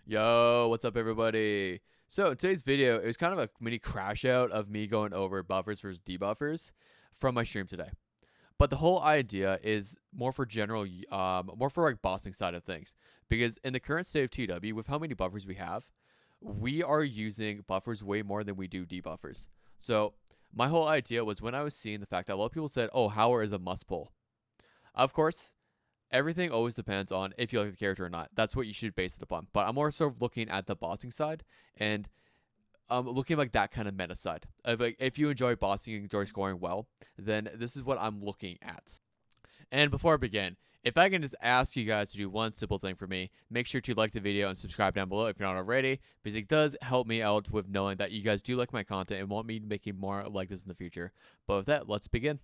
Yo, what's up, everybody? So in today's video, it was kind of a mini crash out of me going over buffers versus debuffers from my stream today. But the whole idea is more for general, more for like bossing side of things. Because in the current state of TW, with how many buffers we have, we are using buffers way more than we do debuffers. So my whole idea was when I was seeing the fact that a lot of people said, oh, Howler is a must pull. Of course, everything always depends on if you like the character or not. That's what you should base it upon. But I'm more sort of looking at the bossing side and looking like that kind of meta side. Of like, if you enjoy bossing and enjoy scoring well, then this is what I'm looking at. And before I begin, if I can just ask you guys to do one simple thing for me, make sure to like the video and subscribe down below if you're not already, because it does help me out with knowing that you guys do like my content and want me making more like this in the future. But with that, let's begin.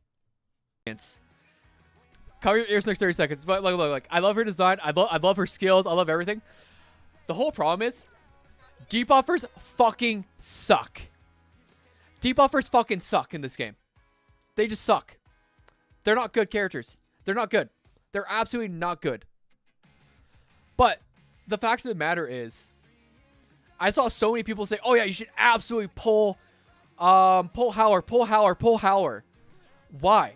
Cover your ears next 30 seconds. But look, I love her design. I love her skills. I love everything. The whole problem is debuffers fucking suck. Debuffers fucking suck in this game. They just suck. They're not good characters. They're not good. They're absolutely not good. But the fact of the matter is, I saw so many people say, "Oh yeah, you should absolutely pull Howler, pull Howler, pull Howler." Why?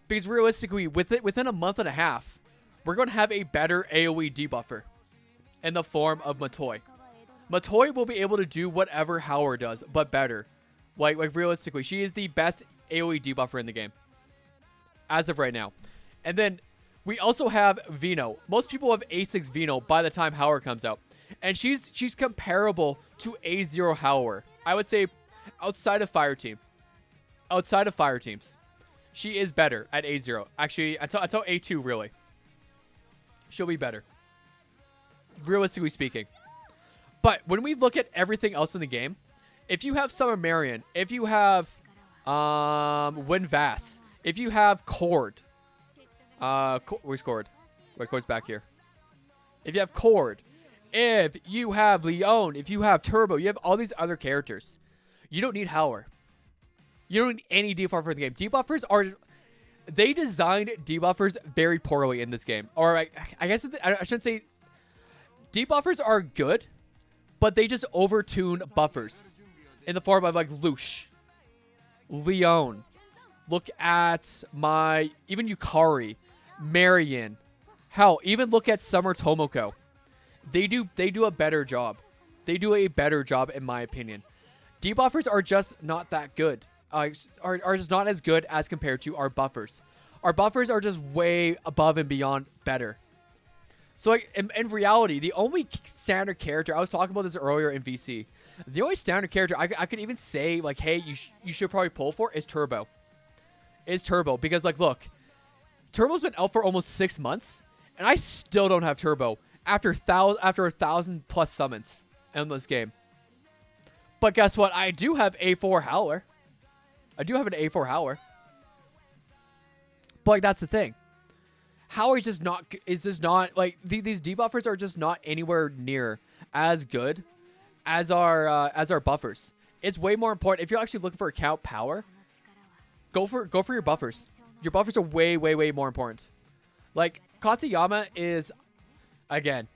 Because realistically, within a month and a half, we're going to have a better AoE debuffer in the form of Matoi. Matoi will be able to do whatever Howler does, but better. Like realistically, she is the best AoE debuffer in the game as of right now. And then we also have Vino. Most people have A6 Vino by the time Howler comes out, and she's comparable to A0 Howler. I would say outside of fire teams. She is better at A0. Actually, until A2, really. She'll be better. Realistically speaking. But when we look at everything else in the game, if you have Summer Marion, if you have Winvass, if you have Cord, where's Cord? Wait, Cord's back here. If you have Cord, if you have Leon, if you have Turbo, you have all these other characters. You don't need Howler. You don't need any debuffer in the game. Debuffers are... They designed debuffers very poorly in this game. Or I guess I shouldn't say... Debuffers are good, but they just overtune buffers. In the form of like Lush, Leon. Look at my... Even Yukari. Marion. Hell, even look at Summer Tomoko. They do a better job. They do a better job in my opinion. Debuffers are just not that good. Are just not as good as compared to our buffers. Our buffers are just way above and beyond better. So like in reality, the only standard character, I was talking about this earlier in VC, the only standard character I could even say like, hey, you should probably pull for is Turbo. Because like, look, Turbo's been out for almost 6 months, and I still don't have Turbo after 1,000+ summons in this game. But guess what? I do have A4 Howler. I do have an A4 Howler. But like, that's the thing. Howler is just not like these debuffers are just not anywhere near as good as our buffers. It's way more important. If you're actually looking for account power, go for your buffers. Your buffers are way more important. Like Katayama is, again,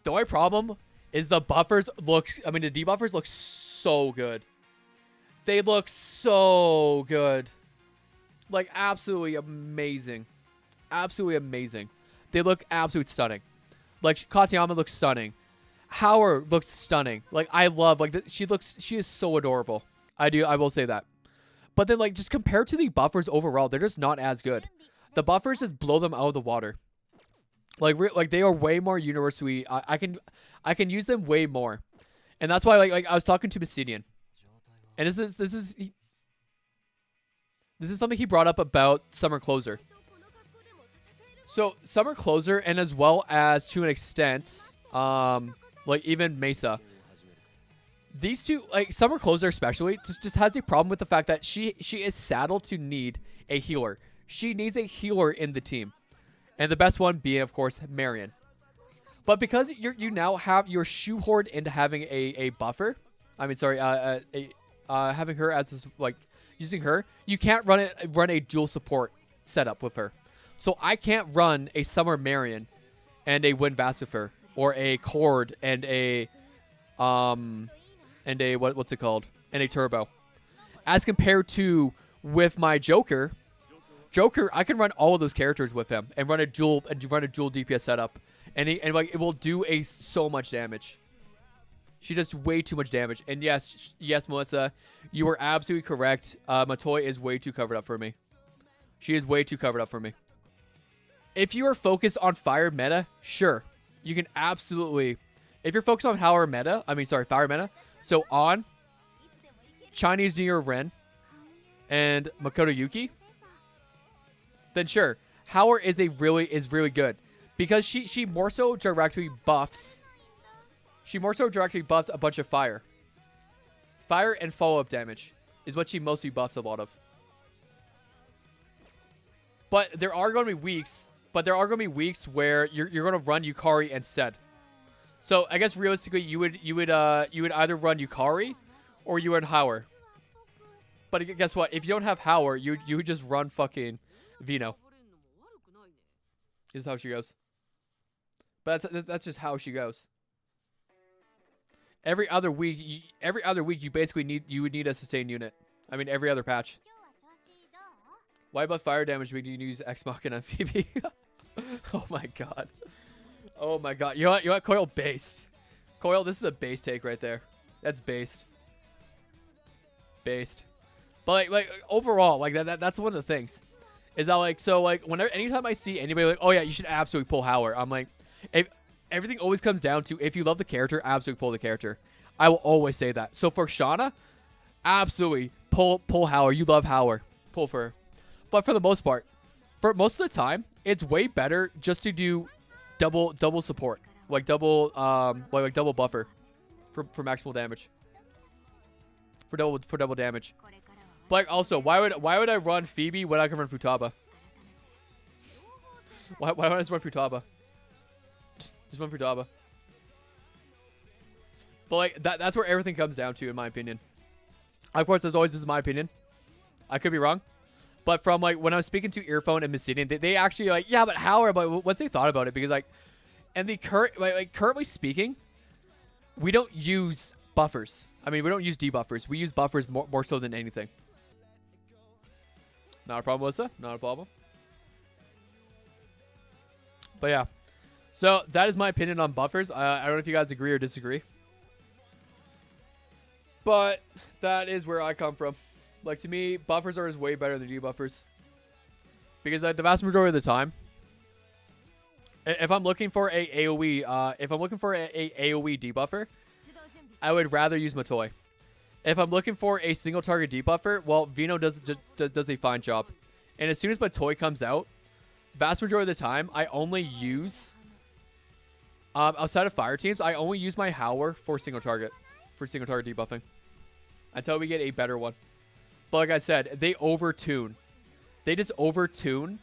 the only problem is the buffers look. I mean, the debuffers look so good. They look so good. Like, absolutely amazing. Absolutely amazing. They look absolutely stunning. Like, Katayama looks stunning. Howler looks stunning. Like, I love, like, she is so adorable. I will say that. But then, like, just compared to the buffers overall, they're just not as good. The buffers just blow them out of the water. Like they are way more universally. I can use them way more. And that's why, like I was talking to Misidian. And this is something he brought up about Summer Closer. So Summer Closer, and as well as to an extent, like even Mesa. These two, like Summer Closer especially, just has a problem with the fact that she is saddled to need a healer. She needs a healer in the team, and the best one being, of course, Marion. But because you now have you're shoehorned into having a buffer. I mean, sorry, having her as this, like using her, you can't run a dual support setup with her. So I can't run a Summer Marion and a Winvass with her. or a cord and a what's it called? And a turbo. As compared to with my Joker, I can run all of those characters with him and run a dual DPS setup, and like it will do so much damage. She does way too much damage. And yes, Melissa, you are absolutely correct. Matoi is way too covered up for me. She is way too covered up for me. If you are focused on fire meta, sure, you can absolutely. If you're focused on fire meta, so on Chinese New Year Ren and Makoto Yuki, then sure, Howler is really good because she more so directly buffs. She more so directly buffs a bunch of fire. Fire and follow-up damage is what she mostly buffs a lot of. But there are going to be weeks. Where you're going to run Yukari instead. So I guess realistically, you would either run Yukari or you would Howler. But guess what? If you don't have Howler, you would just run fucking Vino. This is how she goes. But that's just how she goes. Every other week, you basically would need a sustained unit. I mean, every other patch. Why about fire damage? We need to use Ex Machina and Phoebe. Oh my god. Oh my god. You know what? Coil based. Coil, this is a base take right there. That's based. Based. But like overall, like that's one of the things. Is that like anytime I see anybody like, oh yeah, you should absolutely pull Howler. I'm like, everything always comes down to if you love the character, absolutely pull the character. I will always say that. So for Shauna, absolutely pull Howler. You love Howler. Pull for her. But for the most part, for most of the time, it's way better just to do double support, like double buffer for maximal damage. For double damage. But like also, why would I run Phoebe when I can run Futaba? Why don't I just run Futaba? Just run Futaba. But like that's where everything comes down to, in my opinion. Of course, as always, this is my opinion. I could be wrong. But from like when I was speaking to Earphone and Misidian, they actually like, yeah, but Howler, but once they thought about it, because like, and the currently speaking, we don't use buffers. I mean, we don't use debuffers. We use buffers more so than anything. Not a problem, Melissa. Not a problem. But yeah, so that is my opinion on buffers. I don't know if you guys agree or disagree, but that is where I come from. Like, to me, buffers are way better than debuffers. Because like, the vast majority of the time, if I'm looking for a AoE, AoE debuffer, I would rather use Matoi. If I'm looking for a single target debuffer, well, Vino does a fine job. And as soon as Matoi comes out, vast majority of the time, I only use, outside of fire teams, I only use my Howler for single target debuffing. Until we get a better one. But like I said, they overtune. They just overtune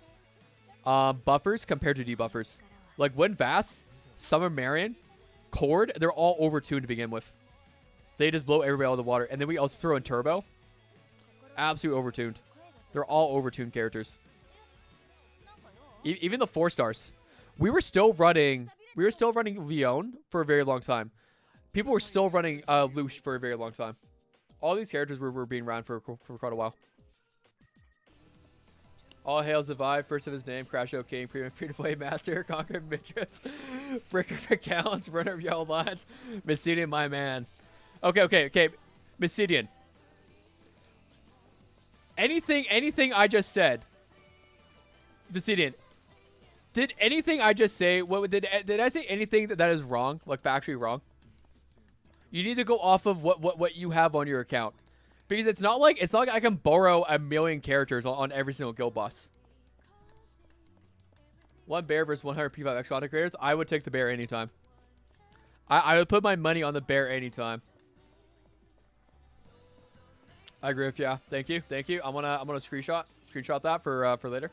buffers compared to debuffers. Like when Vass, Summer Marion, Cord, they're all overtuned to begin with. They just blow everybody out of the water. And then we also throw in Turbo. Absolutely overtuned. They're all overtuned characters. Even the 4-stars. We were still running Leon for a very long time. People were still running Lush for a very long time. All these characters were being ran for quite a while. All hail Zavai, first of his name, Crashout King, free-to-play master, conquer mistress, breaker for counts, runner of yellow lines, Misidian, my man. Okay. Misidian. Anything I just said, Misidian, did anything I just say, did I say anything that is wrong, like factually wrong? You need to go off of what you have on your account. Because it's not like I can borrow a million characters on every single guild boss. One bear versus 100 P5 X content creators. I would take the bear anytime. I would put my money on the bear anytime. I agree with you. Thank you. I'm gonna screenshot that for later.